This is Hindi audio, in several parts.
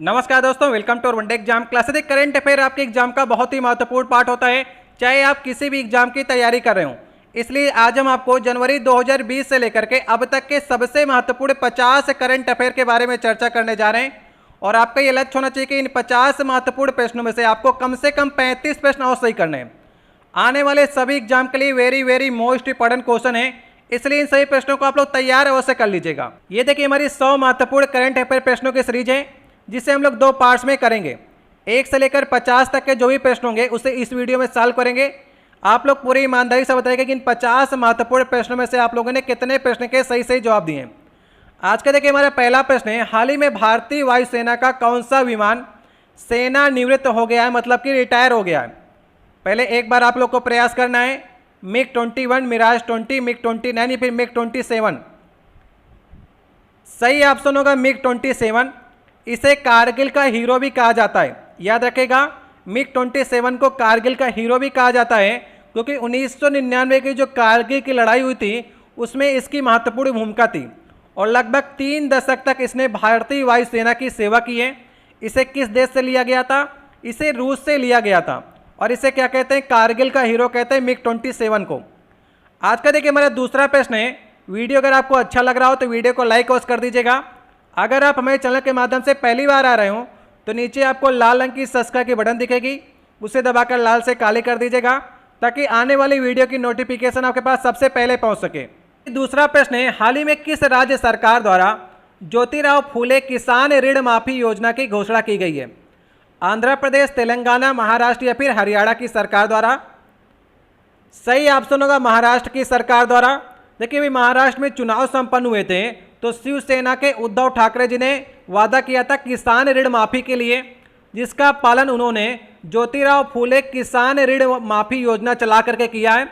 नमस्कार दोस्तों, welcome to one day exam class. Current affair आपके एग्जाम का बहुत ही महत्वपूर्ण पार्ट होता है, चाहे आप किसी भी एग्जाम की तैयारी कर रहे हो। इसलिए आज हम आपको जनवरी 2020 से लेकर के अब तक के सबसे महत्वपूर्ण 50 करंट अफेयर के बारे में चर्चा करने जा रहे हैं। और आपका ये लक्ष्य होना चाहिए कि इन 50 महत्वपूर्ण प्रश्नों में से आपको कम से कम 35 प्रश्न और सही करने हैं। आने वाले सभी एग्जाम के लिए वेरी मोस्ट इंपॉर्टेंट क्वेश्चन है, इसलिए इन सभी प्रश्नों को आप लोग तैयार अवश्य कर लीजिएगा। ये देखिए हमारी 100 महत्वपूर्ण करंट अफेयर प्रश्नों की सीरीज है, जिसे हम लोग 2 पार्ट्स में करेंगे। 1 से लेकर 50 तक के जो भी प्रश्न होंगे उसे इस वीडियो में सॉल्व करेंगे। आप लोग पूरी ईमानदारी से बताइएगा कि इन 50 महत्वपूर्ण प्रश्नों में से आप लोगों ने कितने प्रश्न के सही जवाब दिए। आज का देखिए हमारा पहला प्रश्न है, हाल ही में भारतीय वायुसेना का कौन सा विमान सेना निवृत्त हो गया है, मतलब कि रिटायर हो गया है। पहले एक बार आप लोग को प्रयास करना है, MiG-21, मिराज 20, MiG-29 या फिर MiG-27। सही ऑप्शन होगा MiG-27। इसे कारगिल का हीरो भी कहा जाता है, याद रखेगा। MiG-27 को कारगिल का हीरो भी कहा जाता है क्योंकि 1999 की जो कारगिल की लड़ाई हुई थी उसमें इसकी महत्वपूर्ण भूमिका थी और लगभग 3 दशक तक इसने भारतीय वायुसेना की सेवा की है। इसे किस देश से लिया गया था? इसे रूस से लिया गया था और इसे क्या कहते हैं? कारगिल का हीरो कहते हैं MiG-27 को। आज का देखिए हमारा दूसरा प्रश्न है। वीडियो अगर आपको अच्छा लग रहा हो तो वीडियो को लाइक अवश्य कर दीजिएगा। अगर आप हमारे चैनल के माध्यम से पहली बार आ रहे हो तो नीचे आपको लाल रंग की सब्सक्राइब की बटन दिखेगी, उसे दबाकर लाल से काले कर दीजिएगा ताकि आने वाली वीडियो की नोटिफिकेशन आपके पास सबसे पहले पहुंच सके। दूसरा प्रश्न है, हाल ही में किस राज्य सरकार द्वारा ज्योतिराव फूले किसान ऋण माफी योजना की घोषणा की गई है? आंध्र प्रदेश, तेलंगाना, महाराष्ट्र या फिर हरियाणा की सरकार द्वारा? सही ऑप्शन होगा महाराष्ट्र की सरकार द्वारा। देखिए अभी महाराष्ट्र में चुनाव संपन्न हुए थे तो शिवसेना के उद्धव ठाकरे जी ने वादा किया था किसान ऋण माफी के लिए, जिसका पालन उन्होंने ज्योतिराव फूले किसान ऋण माफी योजना चला करके किया है।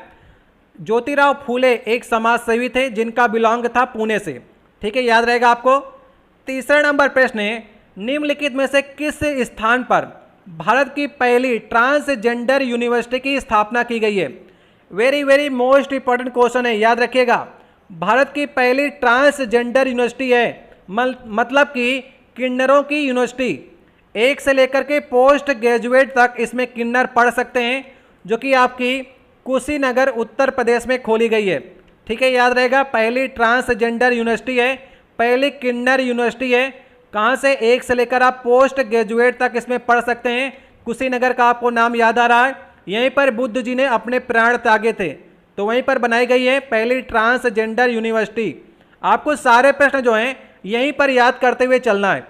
ज्योतिराव फूले एक समाज सेवी थे जिनका बिलोंग था पुणे से, ठीक है, याद रहेगा आपको। तीसरा नंबर प्रश्न है, निम्नलिखित में से किस स्थान पर भारत की पहली ट्रांसजेंडर यूनिवर्सिटी की स्थापना की गई है? वेरी मोस्ट इंपॉर्टेंट क्वेश्चन है, याद रखिएगा। भारत की पहली ट्रांसजेंडर यूनिवर्सिटी है, मतलब कि किन्नरों की यूनिवर्सिटी। 1 से लेकर के पोस्ट ग्रेजुएट तक इसमें किन्नर पढ़ सकते हैं, जो कि आपकी कुशीनगर उत्तर प्रदेश में खोली गई है, ठीक है, याद रहेगा। पहली ट्रांसजेंडर यूनिवर्सिटी है, पहली किन्नर यूनिवर्सिटी है। कहाँ से? 1 से लेकर आप पोस्ट ग्रेजुएट तक इसमें पढ़ सकते हैं। कुशीनगर का आपको नाम याद आ रहा है, यहीं पर बुद्ध जी ने अपने प्राण त्यागे थे, तो वहीं पर बनाई गई है पहली ट्रांसजेंडर यूनिवर्सिटी। आपको सारे प्रश्न जो हैं यहीं पर याद करते हुए चलना है।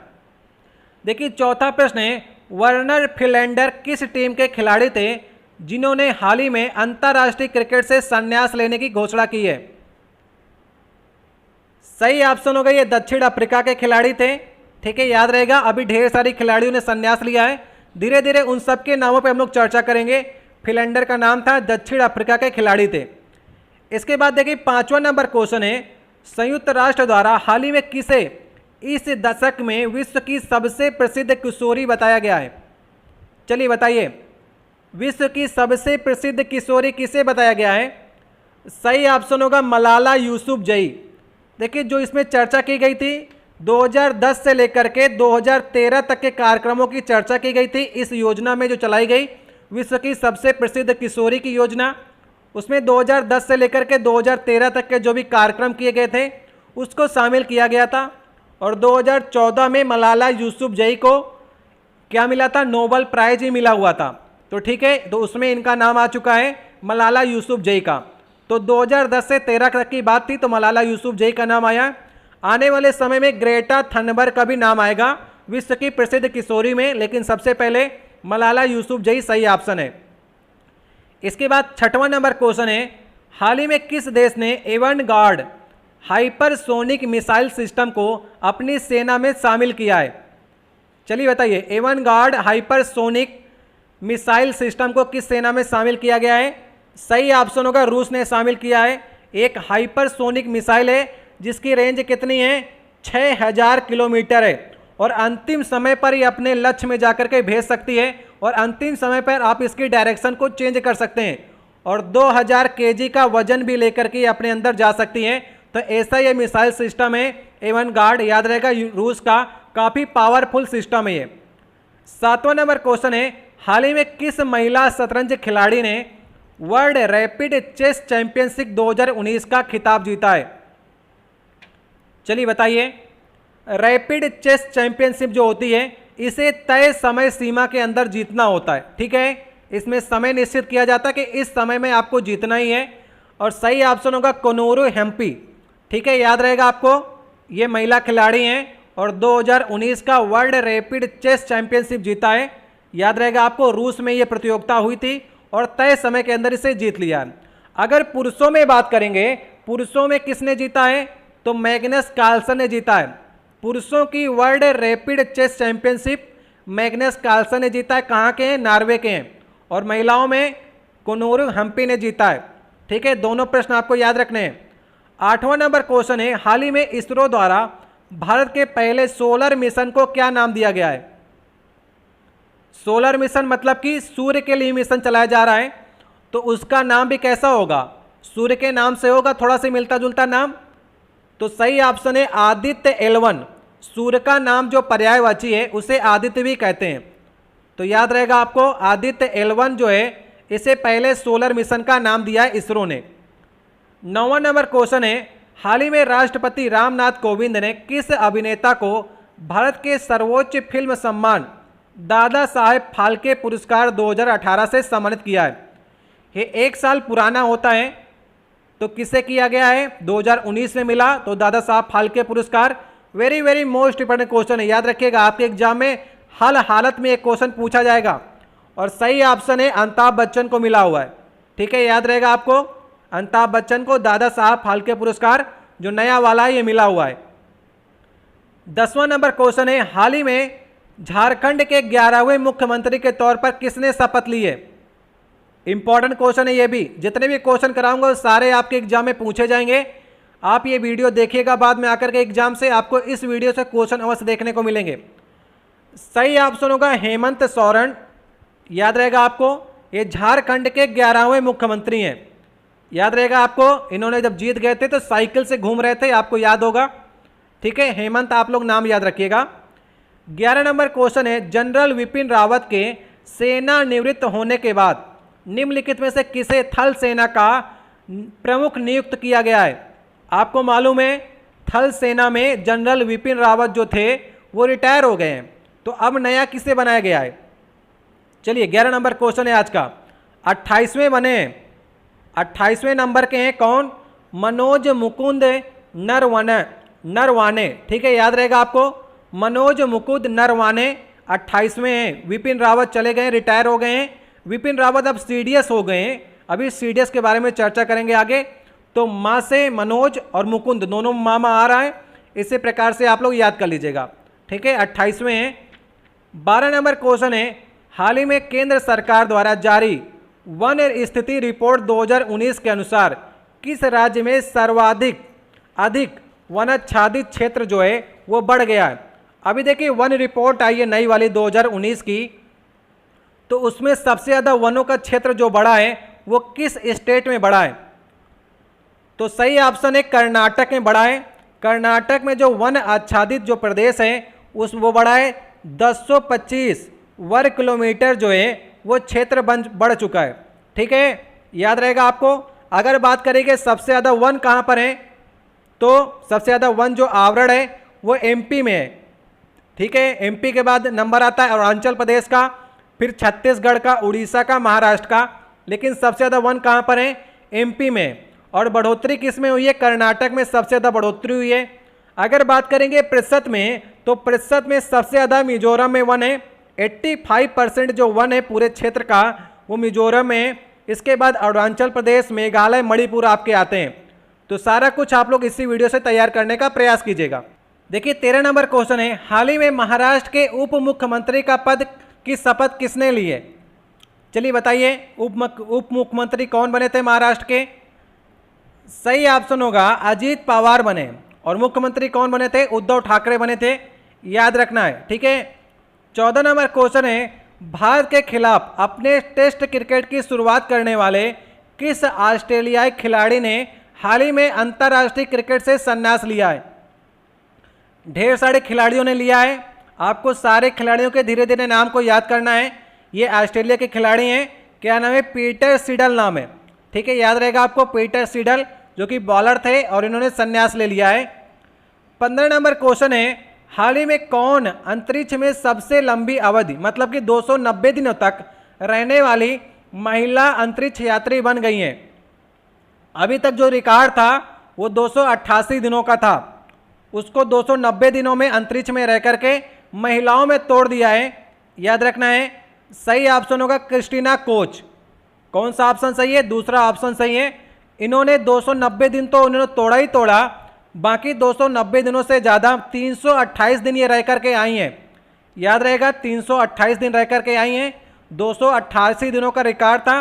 देखिए चौथा प्रश्न है, वर्नर फिलेंडर किस टीम के खिलाड़ी थे जिन्होंने हाल ही में अंतर्राष्ट्रीय क्रिकेट से संन्यास लेने की घोषणा की है? सही ऑप्शन होगा ये दक्षिण अफ्रीका के खिलाड़ी थे, ठीक है, याद रहेगा। अभी ढेर सारी खिलाड़ियों ने संन्यास लिया है, धीरे धीरे उन सब के नामों पर हम लोग चर्चा करेंगे। फिलेंडर का नाम था, दक्षिण अफ्रीका के खिलाड़ी थे। इसके बाद देखिए 5वां नंबर क्वेश्चन है, संयुक्त राष्ट्र द्वारा हाल ही में किसे इस दशक में विश्व की सबसे प्रसिद्ध किशोरी बताया गया है? चलिए बताइए, विश्व की सबसे प्रसिद्ध किशोरी किसे बताया गया है? सही ऑप्शन होगा मलाला यूसुफजई। देखिए जो इसमें चर्चा की गई थी 2010 से लेकर के 2013 तक के कार्यक्रमों की चर्चा की गई थी इस योजना में, जो चलाई गई विश्व की सबसे प्रसिद्ध किशोरी की योजना। उसमें 2010 से लेकर के 2013 तक के जो भी कार्यक्रम किए गए थे उसको शामिल किया गया था। और 2014 में मलाला यूसुफजई को क्या मिला था? नोबेल प्राइज ही मिला हुआ था, तो ठीक है, तो उसमें इनका नाम आ चुका है मलाला यूसुफजई का। तो 2010 से 13 तक की बात थी तो मलाला यूसुफजई का नाम आया। आने वाले समय में ग्रेटा थनबर्ग का भी नाम आएगा विश्व की प्रसिद्ध किशोरी में, लेकिन सबसे पहले मलाला यूसुफजई सही ऑप्शन है। इसके बाद 6वां नंबर क्वेश्चन है, हाल ही में किस देश ने एवनगार्ड हाइपरसोनिक मिसाइल सिस्टम को अपनी सेना में शामिल किया है? चलिए बताइए, एवनगार्ड हाइपरसोनिक मिसाइल सिस्टम को किस सेना में शामिल किया गया है? सही ऑप्शन होगा रूस ने शामिल किया है। एक हाइपरसोनिक मिसाइल है जिसकी रेंज कितनी है? 6000 किलोमीटर है और अंतिम समय पर ये अपने लक्ष्य में जाकर के भेज सकती है और अंतिम समय पर आप इसकी डायरेक्शन को चेंज कर सकते हैं और 2000 केजी का वजन भी लेकर के अपने अंदर जा सकती है। तो ऐसा ये मिसाइल सिस्टम है एवनगार्ड, याद रहेगा रूस का काफ़ी पावरफुल सिस्टम है ये। 7वां नंबर क्वेश्चन है, हाल ही में किस महिला शतरंज खिलाड़ी ने वर्ल्ड रैपिड चेस चैंपियनशिप 2019 का खिताब जीता है? चलिए बताइए। रैपिड चेस चैंपियनशिप जो होती है इसे तय समय सीमा के अंदर जीतना होता है, ठीक है। इसमें समय निश्चित किया जाता है कि इस समय में आपको जीतना ही है, और सही ऑप्शन होगा कोनोरू हेम्पी, ठीक है, याद रहेगा आपको। ये महिला खिलाड़ी हैं और 2019 का वर्ल्ड रैपिड चेस चैंपियनशिप जीता है, याद रहेगा आपको। रूस में ये प्रतियोगिता हुई थी और तय समय के अंदर इसे जीत लिया। अगर पुरुषों में बात करेंगे, पुरुषों में किसने जीता है, तो मैग्नस कार्लसन ने जीता है। पुरुषों की world rapid chess championship Magnus Carlsen ने जीता है, कहाँ के हैं, नॉर्वे के हैं। और महिलाओं में कोनोरू हेम्पी ने जीता है, ठीक है। दोनों प्रश्न आपको याद रखने हैं। 8वां नंबर क्वेश्चन है, हाल ही में इसरो द्वारा भारत के पहले सोलर मिशन को क्या नाम दिया गया है? सोलर मिशन मतलब कि सूर्य के लिए मिशन चलाया जा रहा है, तो उसका नाम भी कैसा होगा, सूर्य के नाम से होगा, थोड़ा सा मिलता जुलता नाम। तो सही ऑप्शन है आदित्य L1। सूर्य का नाम जो पर्यायवाची है उसे आदित्य भी कहते हैं, तो याद रहेगा आपको। आदित्य L1 जो है इसे पहले सोलर मिशन का नाम दिया है इसरो ने। 9वां नंबर क्वेश्चन है, हाल ही में राष्ट्रपति रामनाथ कोविंद ने किस अभिनेता को भारत के सर्वोच्च फिल्म सम्मान दादा साहेब फाल्के पुरस्कार 2018 से सम्मानित किया है? ये 1 साल पुराना होता है, तो किसे किया गया है, 2019 में मिला, तो दादा साहब फाल्के पुरस्कार। Very very most important question है, याद रखिएगा। आपके एग्जाम में हर हालत में एक क्वेश्चन पूछा जाएगा, और सही ऑप्शन है अमिताभ बच्चन को मिला हुआ है, ठीक है, याद रहेगा आपको। अमिताभ बच्चन को दादा साहब फाल्के पुरस्कार जो नया वाला है ये मिला हुआ है। 10वां नंबर क्वेश्चन है, हाल ही में झारखंड के 11वें मुख्यमंत्री के तौर पर किसने शपथ ली है? इंपॉर्टेंट क्वेश्चन है ये भी। जितने भी क्वेश्चन कराऊंगा सारे आपके एग्जाम में पूछे जाएंगे। आप ये वीडियो देखिएगा बाद में आकर के एग्जाम से, आपको इस वीडियो से क्वेश्चन अवश्य देखने को मिलेंगे। सही ऑप्शन होगा हेमंत सोरेन, याद रहेगा आपको। ये झारखंड के 11वें मुख्यमंत्री हैं, याद रहेगा आपको। इन्होंने जब जीत गए थे तो साइकिल से घूम रहे थे, आपको याद होगा, ठीक है। हेमंत आप लोग नाम याद रखिएगा। 11 नंबर क्वेश्चन है, जनरल विपिन रावत के सेना निवृत्त होने के बाद निम्नलिखित में से किसे थल सेना का प्रमुख नियुक्त किया गया है? आपको मालूम है थल सेना में जनरल विपिन रावत जो थे वो रिटायर हो गए हैं, तो अब नया किसे बनाया गया है? चलिए 11 नंबर क्वेश्चन है आज का। 28वें बने, 28वें नंबर के हैं कौन? मनोज मुकुंद नरवाने, ठीक है, याद रहेगा आपको। मनोज मुकुंद नरवाने 28वें हैं। विपिन रावत चले गए, रिटायर हो गए हैं। विपिन रावत अब CDS हो गए हैं, अभी CDS के बारे में चर्चा करेंगे आगे। तो माँ से मनोज और मुकुंद दोनों मामा आ रहा है, इसी प्रकार से आप लोग याद कर लीजिएगा, ठीक है। 28वें हैं। 12 नंबर क्वेश्चन है, हाल ही में केंद्र सरकार द्वारा जारी वन स्थिति रिपोर्ट 2019 के अनुसार किस राज्य में सर्वाधिक वनाच्छादित क्षेत्र जो है वो बढ़ गया है? अभी देखिए वन रिपोर्ट आई है नई वाली 2019 की, तो उसमें सबसे ज़्यादा वनों का क्षेत्र जो बढ़ा है वो किस स्टेट में बढ़ा है? तो सही ऑप्शन है कर्नाटक में बढ़ा है। कर्नाटक में जो वन आच्छादित जो प्रदेश है वो बढ़ा है 1025 वर्ग किलोमीटर जो है वो क्षेत्र बढ़ चुका है, ठीक है, याद रहेगा आपको। अगर बात करेंगे सबसे ज़्यादा वन कहाँ पर है, तो सबसे ज़्यादा वन जो आवरण है वो MP में है, ठीक है। MP के बाद नंबर आता है अरुणाचल प्रदेश का, फिर छत्तीसगढ़ का, उड़ीसा का, महाराष्ट्र का, लेकिन सबसे ज़्यादा वन कहाँ पर है? MP में। और बढ़ोतरी किस में हुई है? कर्नाटक में सबसे ज़्यादा बढ़ोतरी हुई है। अगर बात करेंगे प्रतिशत में, तो प्रतिशत में सबसे ज़्यादा मिजोरम में वन है, 85% जो वन है पूरे क्षेत्र का वो मिजोरम में है। इसके बाद अरुणाचल प्रदेश, मेघालय, मणिपुर आपके आते हैं। तो सारा कुछ आप लोग इसी वीडियो से तैयार करने का प्रयास कीजिएगा। देखिए 13 नंबर क्वेश्चन है, हाल ही में महाराष्ट्र के उप मुख्यमंत्री का पद की शपथ किसने ली है? चलिए बताइए, उप मुख्यमंत्री कौन बने थे महाराष्ट्र के? सही ऑप्शन होगा अजीत पवार बने। और मुख्यमंत्री कौन बने थे? उद्धव ठाकरे बने थे, याद रखना है, ठीक है। 14 नंबर क्वेश्चन है, भारत के खिलाफ अपने टेस्ट क्रिकेट की शुरुआत करने वाले किस ऑस्ट्रेलियाई खिलाड़ी ने हाल ही में अंतर्राष्ट्रीय क्रिकेट से संन्यास लिया है? ढेर सारे खिलाड़ियों ने लिया है। आपको सारे खिलाड़ियों के धीरे धीरे नाम को याद करना है। ये ऑस्ट्रेलिया के खिलाड़ी हैं, क्या नाम है? पीटर सिडल नाम है। ठीक है, याद रहेगा आपको, पीटर सिडल जो कि बॉलर थे और इन्होंने संन्यास ले लिया है। 15 नंबर क्वेश्चन है, हाल ही में कौन अंतरिक्ष में सबसे लंबी अवधि मतलब कि 290 दिनों तक रहने वाली महिला अंतरिक्ष यात्री बन गई हैं? अभी तक जो रिकॉर्ड था वो 288 दिनों का था, उसको 290 दिनों में अंतरिक्ष में रह करके महिलाओं में तोड़ दिया है। याद रखना है, सही ऑप्शन होगा क्रिस्टीना कोच। कौन सा ऑप्शन सही है? दूसरा ऑप्शन सही है। इन्होंने 290 दिन तो उन्होंने तोड़ा ही तोड़ा, बाकी 290 दिनों से ज़्यादा 328 दिन ये रह करके आई हैं। याद रहेगा, 328 दिन रह करके आई हैं। 288 दिनों का रिकॉर्ड था,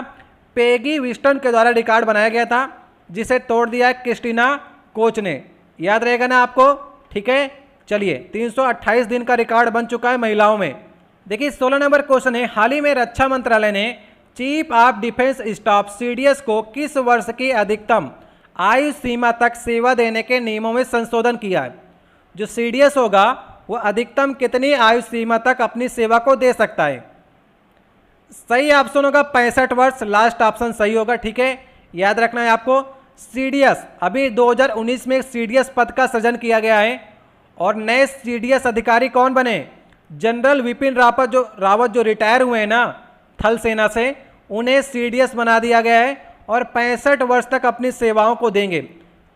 पेगी विस्टन के द्वारा रिकॉर्ड बनाया गया था, जिसे तोड़ दिया है क्रिस्टीना कोच ने। याद रहेगा ना आपको? ठीक है, चलिए 328 दिन का रिकॉर्ड बन चुका है महिलाओं में। देखिए 16 नंबर क्वेश्चन है, हाल ही में रक्षा मंत्रालय ने chief of defence staff CDS को किस वर्ष की अधिकतम आयु सीमा तक सेवा देने के नियमों में संशोधन किया है? जो सीडीएस होगा वो अधिकतम कितनी आयु सीमा तक अपनी सेवा को दे सकता है? सही ऑप्शन होगा 65 वर्ष, लास्ट ऑप्शन सही होगा। ठीक है, याद रखना है आपको। सीडीएस अभी 2019 में सीडीएस पद का सृजन किया गया है और नए सीडीएस अधिकारी कौन बने? जनरल विपिन रावत जो रिटायर हुए हैं ना थल सेना से, उन्हें सीडीएस बना दिया गया है और 65 वर्ष तक अपनी सेवाओं को देंगे।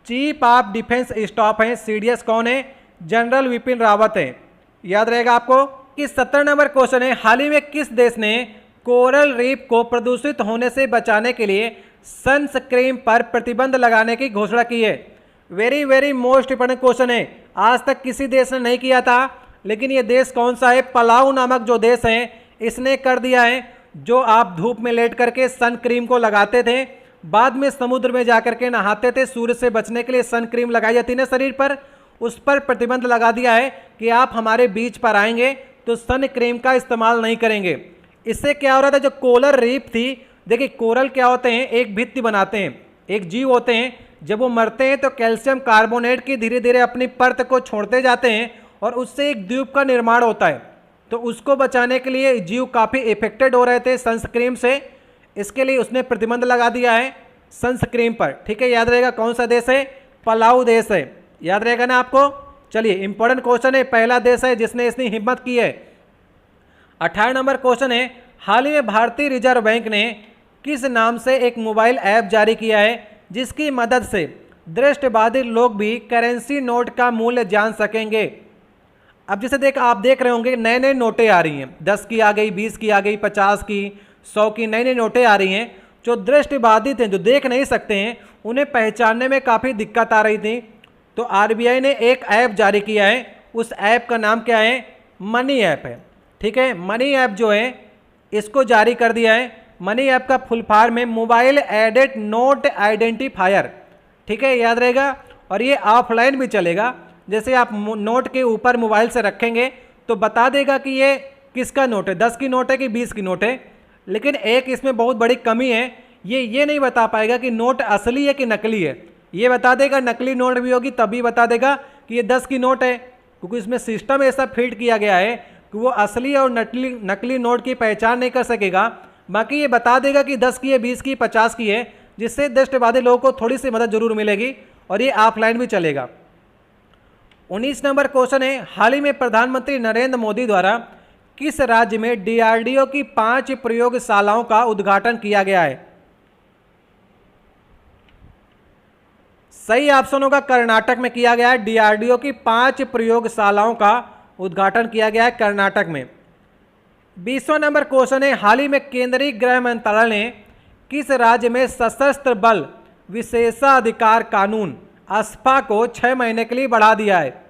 चीफ ऑफ डिफेंस स्टाफ हैं सीडीएस, कौन है? जनरल विपिन रावत है। याद रहेगा आपको कि 17 नंबर क्वेश्चन है, हाल ही में किस देश ने कोरल रीफ को प्रदूषित होने से बचाने के लिए सनस्क्रीन पर प्रतिबंध लगाने की घोषणा की है? Very very most important question है, आज तक किसी देश ने नहीं किया था, लेकिन ये देश कौन सा है? पलाऊ नामक जो देश है इसने कर दिया है। जो आप धूप में लेट करके सन क्रीम को लगाते थे, बाद में समुद्र में जाकर के नहाते थे, सूर्य से बचने के लिए सन क्रीम लगाई जाती है ना शरीर पर, उस पर प्रतिबंध लगा दिया है कि आप हमारे बीच पर आएंगे तो सन क्रीम का इस्तेमाल नहीं करेंगे। इससे क्या हो रहा था? जो कोरल रीफ थी, देखिए कोरल क्या होते हैं? एक भित्ति बनाते हैं, एक जीव होते हैं, जब वो मरते हैं तो कैल्शियम कार्बोनेट की धीरे धीरे अपनी परत को छोड़ते जाते हैं और उससे एक द्वीप का निर्माण होता है। तो उसको बचाने के लिए जीव काफ़ी इफेक्टेड हो रहे थे सनस्क्रीन से, इसके लिए उसने प्रतिबंध लगा दिया है सनस्क्रीन पर। ठीक है, याद रहेगा कौन सा देश है? पलाऊ देश है। याद रहेगा ना आपको? चलिए इंपॉर्टेंट क्वेश्चन है, पहला देश है जिसने इतनी हिम्मत की है। 18 नंबर क्वेश्चन है, हाल ही में भारतीय रिजर्व बैंक ने किस नाम से एक मोबाइल ऐप जारी किया है जिसकी मदद से दृष्टिबाधित लोग भी करेंसी नोट का मूल्य जान सकेंगे? अब जैसे आप देख रहे होंगे नए नए नोटें आ रही हैं, 10 की आ गई, 20 की आ गई, 50 की, 100 की, नई नई नोटें आ रही हैं। जो दृष्टिबाधित हैं, जो देख नहीं सकते हैं, उन्हें पहचानने में काफ़ी दिक्कत आ रही थी। तो आरबीआई ने एक ऐप जारी किया है, उस ऐप का नाम क्या है? मनी ऐप है। ठीक है, मनी ऐप जो है इसको जारी कर दिया है। मनी ऐप का फुल फॉर्म है मोबाइल एडेड नोट आइडेंटिफायर। ठीक है, याद रहेगा। और ये ऑफलाइन भी चलेगा, जैसे आप नोट के ऊपर मोबाइल से रखेंगे तो बता देगा कि ये किसका नोट है, 10 की नोट है कि 20 की नोट है। लेकिन एक इसमें बहुत बड़ी कमी है, ये नहीं बता पाएगा कि नोट असली है कि नकली है। ये बता देगा नकली नोट भी होगी तभी बता देगा कि ये 10 की नोट है, क्योंकि इसमें सिस्टम ऐसा फिट किया गया है कि वो असली और नकली नोट की पहचान नहीं कर सकेगा। बाकी ये बता देगा कि 10 की है, 20 की, 50 की है, जिससे दृष्टिबाधित लोगों को थोड़ी सी मदद जरूर मिलेगी और ये ऑफलाइन भी चलेगा। 19 नंबर क्वेश्चन है, हाल ही में प्रधानमंत्री नरेंद्र मोदी द्वारा किस राज्य में डीआरडीओ की 5 प्रयोगशालाओं का उद्घाटन किया गया है? सही ऑप्शन होगा कर्नाटक में किया गया है। डीआरडीओ की 5 प्रयोगशालाओं का उद्घाटन किया गया है कर्नाटक में। 20वां नंबर क्वेश्चन है, हाल ही में केंद्रीय गृह मंत्रालय ने किस राज्य में सशस्त्र बल विशेषाधिकार कानून अस्पा को 6 महीने के लिए बढ़ा दिया है?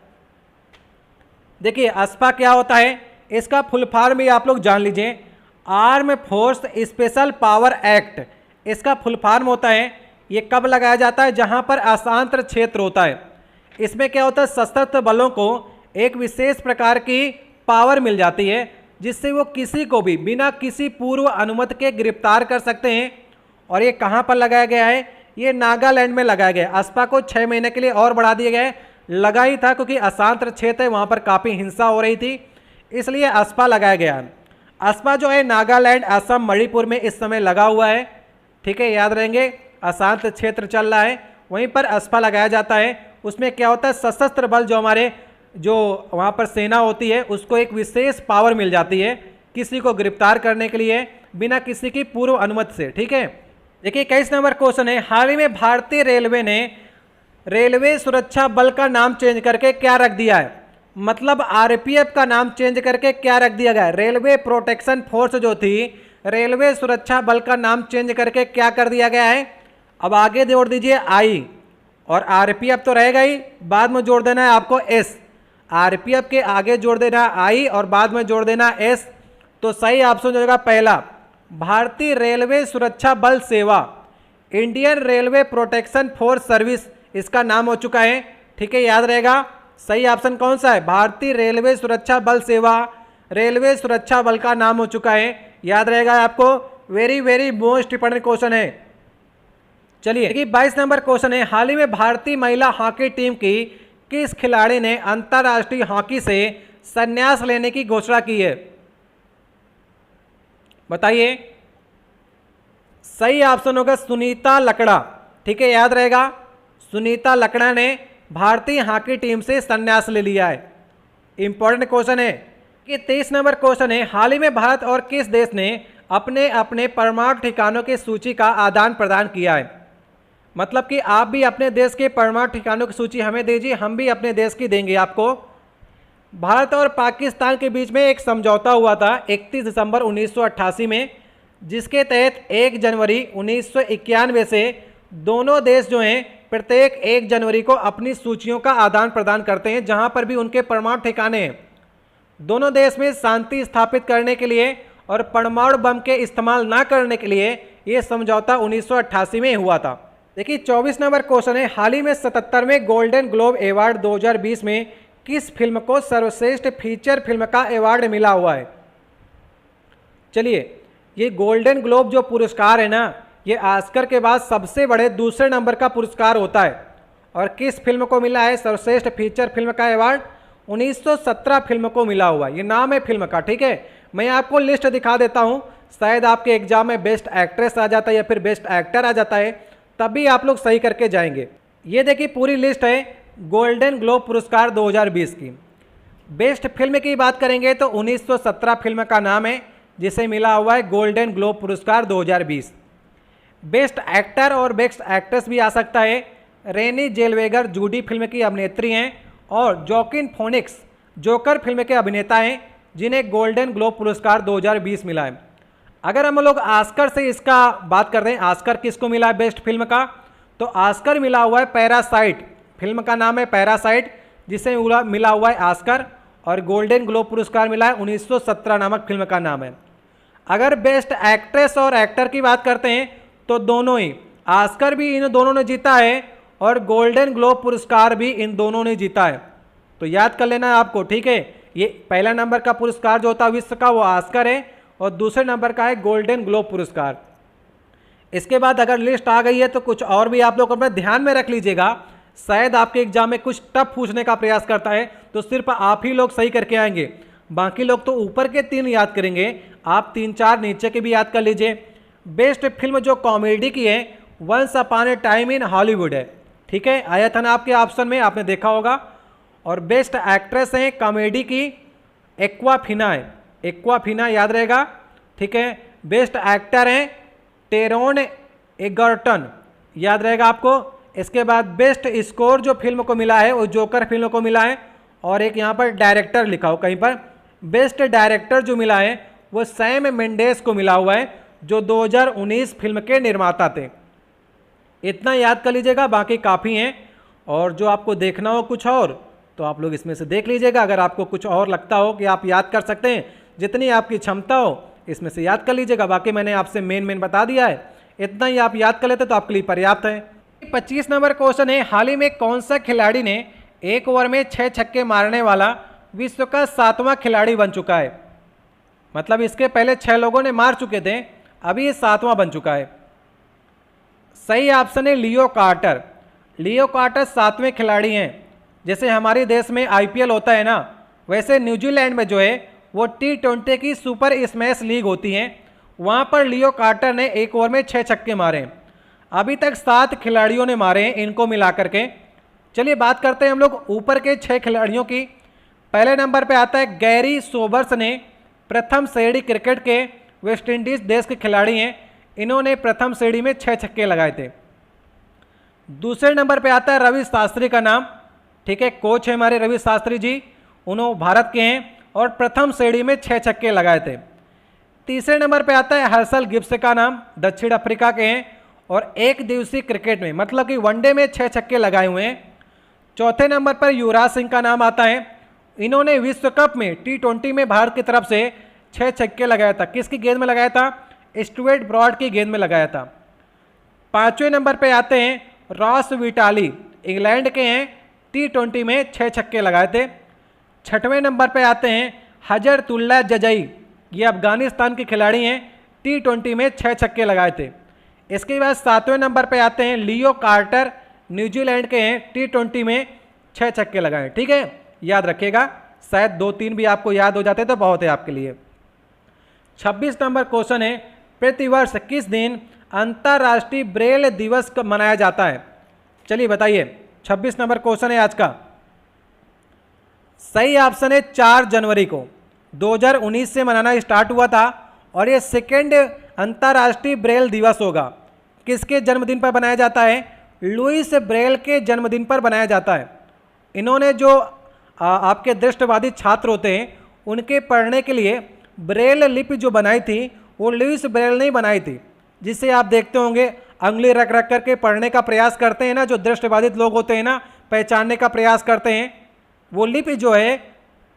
देखिए अस्पा क्या होता है, इसका फुल फॉर्म भी आप लोग जान लीजिए, arm force special power act इसका फुल फॉर्म होता है। ये कब लगाया जाता है? जहां पर अशांत क्षेत्र होता है। इसमें क्या होता है, सशस्त्र बलों को एक विशेष प्रकार की पावर मिल जाती है जिससे वो किसी को भी बिना किसी पूर्व अनुमति के गिरफ्तार कर सकते हैं। और ये कहां पर लगाया गया है? ये नागालैंड में लगाया गया है। अस्पा को 6 महीने के लिए और बढ़ा दिया गया है। लगा ही था, क्योंकि अशांत क्षेत्र है, वहाँ पर काफ़ी हिंसा हो रही थी, इसलिए अस्पा लगाया गया है। अस्पा जो है नागालैंड, असम, मणिपुर में इस समय लगा हुआ है। ठीक है, याद रहेंगे, अशांत क्षेत्र चल रहा है, वहीं पर अस्पा लगाया जाता है। उसमें क्या होता है, सशस्त्र बल जो हमारे जो वहाँ पर सेना होती है उसको एक विशेष पावर मिल जाती है किसी को गिरफ्तार करने के लिए बिना किसी की पूर्व अनुमति से। ठीक है, देखिए 21 नंबर क्वेश्चन है, हाल ही में भारतीय रेलवे ने रेलवे सुरक्षा बल का नाम चेंज करके क्या रख दिया है? मतलब आरपीएफ का नाम चेंज करके क्या रख दिया गया? रेलवे प्रोटेक्शन फोर्स जो थी, रेलवे सुरक्षा बल का नाम चेंज करके क्या कर दिया गया है? अब आगे जोड़ दीजिए आई, और आरपीएफ तो रहेगा ही, बाद में जोड़ देना है आपको एस। आरपीएफ के आगे जोड़ देना आई और बाद में जोड़ देना एस। तो सही ऑप्शन हो जाएगा पहला, भारतीय रेलवे सुरक्षा बल सेवा, Indian railway protection force service इसका नाम हो चुका है। ठीक है, याद रहेगा सही ऑप्शन कौन सा है? भारतीय रेलवे सुरक्षा बल सेवा, रेलवे सुरक्षा बल का नाम हो चुका है, याद रहेगा आपको। Very very most important question है। चलिए देखिए 22 नंबर क्वेश्चन है, हाल ही में भारतीय महिला हॉकी टीम की किस खिलाड़ी ने अंतर्राष्ट्रीय हॉकी से संन्यास लेने की घोषणा की है? बताइए। सही ऑप्शन होगा सुनीता लकड़ा। ठीक है, याद रहेगा, सुनीता लकड़ा ने भारतीय हॉकी टीम से संन्यास ले लिया है। इंपॉर्टेंट क्वेश्चन है कि 23 नंबर क्वेश्चन है, हाल ही में भारत और किस देश ने अपने अपने परमाणु ठिकानों की सूची का आदान प्रदान किया है? मतलब कि आप भी अपने देश के परमाणु ठिकानों की सूची हमें दीजिए, हम भी अपने देश की देंगे आपको। भारत और पाकिस्तान के बीच में एक समझौता हुआ था 31 दिसंबर 1988 में, जिसके तहत 1 जनवरी 1991 से दोनों देश जो हैं प्रत्येक 1 जनवरी को अपनी सूचियों का आदान प्रदान करते हैं, जहां पर भी उनके परमाणु ठिकाने हैं। दोनों देश में शांति स्थापित करने के लिए और परमाणु बम के इस्तेमाल ना करने के लिए ये समझौता 1988 में हुआ था। देखिए 24 नंबर क्वेश्चन है, हाल ही में 77वें गोल्डन ग्लोब अवार्ड 2020 में किस फिल्म को सर्वश्रेष्ठ फीचर फिल्म का अवार्ड मिला हुआ है? चलिए, ये गोल्डन ग्लोब जो पुरस्कार है ना, ये ऑस्कर के बाद सबसे बड़े दूसरे नंबर का पुरस्कार होता है। और किस फिल्म को मिला है सर्वश्रेष्ठ फीचर फिल्म का अवार्ड? 1917 फिल्म को मिला हुआ है, ये नाम है फिल्म का। ठीक है, मैं आपको लिस्ट दिखा देता हूँ, शायद आपके एग्जाम में बेस्ट एक्ट्रेस आ जाता है या फिर बेस्ट एक्टर आ जाता है, तभी आप लोग सही करके जाएंगे। ये देखिए पूरी लिस्ट है गोल्डन ग्लोब पुरस्कार 2020 की। बेस्ट फिल्म की बात करेंगे तो 1917 फिल्म का नाम है जिसे मिला हुआ है गोल्डन ग्लोब पुरस्कार 2020। बेस्ट एक्टर और बेस्ट एक्ट्रेस भी आ सकता है। रेनी जेलवेगर जूडी फिल्म की अभिनेत्री हैं और जोकिन फोनिक्स जोकर फिल्म के अभिनेता हैं, जिन्हें गोल्डन ग्लोब पुरस्कार 2020 मिला है। अगर हम लोग ऑस्कर से इसका बात कर रहे हैं, ऑस्कर किसको मिला है बेस्ट फिल्म का, तो ऑस्कर मिला हुआ है पैरासाइट, फिल्म का नाम है पैरासाइट, जिसे मिला हुआ है ऑस्कर। और गोल्डन ग्लोब पुरस्कार मिला है 1917 नामक फिल्म का नाम है। अगर बेस्ट एक्ट्रेस और एक्टर की बात करते हैं तो दोनों ही, ऑस्कर भी इन दोनों ने जीता है और गोल्डन ग्लोब पुरस्कार भी इन दोनों ने जीता है। तो याद कर लेना है आपको। ठीक है, ये पहला नंबर का पुरस्कार जो होता है विश्व का वो ऑस्कर है और दूसरे नंबर का है गोल्डन ग्लोब पुरस्कार। इसके बाद अगर लिस्ट आ गई है तो कुछ और भी आप लोग अपने ध्यान में रख लीजिएगा, शायद आपके एग्जाम में कुछ टफ पूछने का प्रयास करता है तो सिर्फ आप ही लोग सही करके आएंगे, बाकी लोग तो ऊपर के 3 याद करेंगे, आप 3-4 नीचे के भी याद कर लीजिए। बेस्ट फिल्म जो कॉमेडी की है once upon a time in Hollywood है। ठीक है, आया था ना आपके ऑप्शन में, आपने देखा होगा। और बेस्ट एक्ट्रेस है कॉमेडी की एक्वाफिना है, एक्वाफिना याद रहेगा। ठीक है, बेस्ट एक्टर हैं टेरोन एगर्टन, याद रहेगा आपको। इसके बाद बेस्ट स्कोर जो फिल्म को मिला है वो जोकर फिल्म को मिला है। और एक यहाँ पर डायरेक्टर लिखा हो कहीं पर, बेस्ट डायरेक्टर जो मिला है वो सैम मेंडेस को मिला हुआ है, जो 2019 फिल्म के निर्माता थे। इतना याद कर लीजिएगा, बाकी काफ़ी हैं। और जो आपको देखना हो कुछ और तो आप लोग इसमें से देख लीजिएगा। अगर आपको कुछ और लगता हो कि आप याद कर सकते हैं, जितनी आपकी क्षमता हो इसमें से याद कर लीजिएगा। बाकी मैंने आपसे मेन बता दिया है, इतना ही आप याद कर लेते तो आपके लिए पर्याप्त है। 25 नंबर क्वेश्चन है, हाल ही में कौन सा खिलाड़ी ने 1 ओवर में 6 छक्के मारने वाला विश्व का 7वां खिलाड़ी बन चुका है? मतलब इसके पहले 6 लोगों ने मार चुके थे, अभी ये 7वां बन चुका है। सही ऑप्शन है लियो कार्टर। लियो कार्टर 7वें खिलाड़ी हैं। जैसे हमारे देश में आईपीएल होता है ना, वैसे न्यूजीलैंड में जो है वो T20 की सुपर स्मैश लीग होती है। वहाँ पर लियो कार्टर ने एक ओवर में 6 छक्के मारे हैं। अभी तक 7 खिलाड़ियों ने मारे हैं इनको मिला करके। चलिए बात करते हैं हम लोग ऊपर के 6 खिलाड़ियों की। पहले नंबर पे आता है गैरी सोबर्स ने, प्रथम श्रेणी क्रिकेट के वेस्ट इंडीज देश के खिलाड़ी हैं। इन्होंने प्रथम श्रेणी में 6 छक्के लगाए थे। दूसरे नंबर पे आता है रवि शास्त्री का नाम, ठीक है, कोच है हमारे रवि शास्त्री जी, उन्होंने भारत के हैं और प्रथम श्रेणी में 6 छक्के लगाए थे। तीसरे नंबर पे आता है हर्षल गिब्स का नाम, दक्षिण अफ्रीका के हैं और एक दिवसीय क्रिकेट में मतलब कि वनडे में 6 छक्के लगाए हुए हैं। चौथे नंबर पर युवराज सिंह का नाम आता है। इन्होंने विश्व कप में T20 में भारत की तरफ से 6 छक्के लगाया था। किसकी गेंद में लगाया था? स्टुअर्ट ब्रॉड की गेंद में लगाया था। पांचवें नंबर पे आते हैं रॉस विटाली, इंग्लैंड के हैं, T20 में 6 छक्के लगाए थे। छठवें नंबर पे आते हैं हजरतुल्ला जजई, ये अफगानिस्तान के खिलाड़ी हैं, T20 में 6 छक्के लगाए थे। इसके बाद सातवें नंबर पे आते हैं लियो कार्टर, न्यूजीलैंड के हैं, T20 में 6 छक्के लगाए। ठीक है, याद रखिएगा, शायद 2-3 भी आपको याद हो जाते तो बहुत है आपके लिए। 26 नंबर क्वेश्चन है, प्रतिवर्ष किस दिन अंतर्राष्ट्रीय ब्रेल दिवस मनाया जाता है? चलिए बताइए, 26 नंबर क्वेश्चन है आज का। सही ऑप्शन है 4 जनवरी को 2019 से मनाना स्टार्ट हुआ था और ये सेकेंड अंतर्राष्ट्रीय ब्रेल दिवस होगा। किसके जन्मदिन पर बनाया जाता है? लुइस ब्रेल के जन्मदिन पर बनाया जाता है। इन्होंने जो आपके दृष्टिवादी छात्र होते हैं उनके पढ़ने के लिए ब्रेल लिपि जो बनाई थी वो लुइस ब्रेल ने बनाई थी, जिससे आप देखते होंगे अंगुली रख रख करके पढ़ने का प्रयास करते हैं ना, जो दृष्टिबाधित लोग होते हैं ना, पहचानने का प्रयास करते हैं। वो लिपि जो है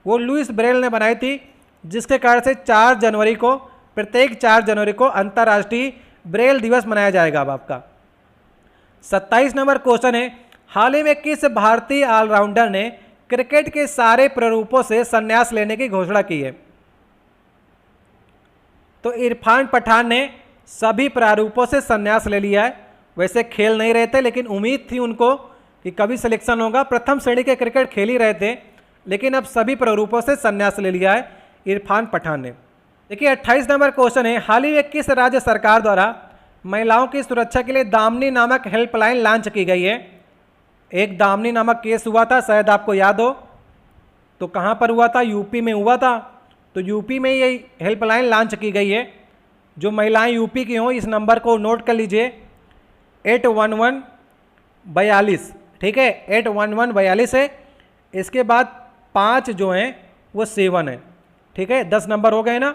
वो लुइस ब्रेल ने बनाई थी, जिसके कारण से 4 जनवरी को, प्रत्येक 4 जनवरी को अंतर्राष्ट्रीय ब्रेल दिवस मनाया जाएगा। अब आपका 27 नंबर क्वेश्चन है, हाल ही में किस भारतीय ऑलराउंडर ने क्रिकेट के सारे प्रारूपों से संन्यास लेने की घोषणा की है? तो इरफान पठान ने सभी प्रारूपों से संन्यास ले लिया है। वैसे खेल नहीं रहे थे, लेकिन उम्मीद थी उनको कि कभी सिलेक्शन होगा। प्रथम श्रेणी के क्रिकेट खेल ही रहे थे, लेकिन अब सभी प्रारूपों से संन्यास ले लिया है इरफान पठान ने। देखिए 28 नंबर क्वेश्चन है, हाल ही में किस राज्य सरकार द्वारा महिलाओं की सुरक्षा के लिए दामिनी नामक हेल्पलाइन लॉन्च की गई है? एक दामिनी नामक केस हुआ था, शायद आपको याद हो। तो कहाँ पर हुआ था? यूपी में हुआ था। तो यूपी में ये हेल्पलाइन लॉन्च की गई है। जो महिलाएं यूपी की हों इस नंबर को नोट कर लीजिए, 81142, ठीक है, 81142 है। इसके बाद 5 जो हैं वो 7 है, ठीक है, 10 नंबर हो गए ना,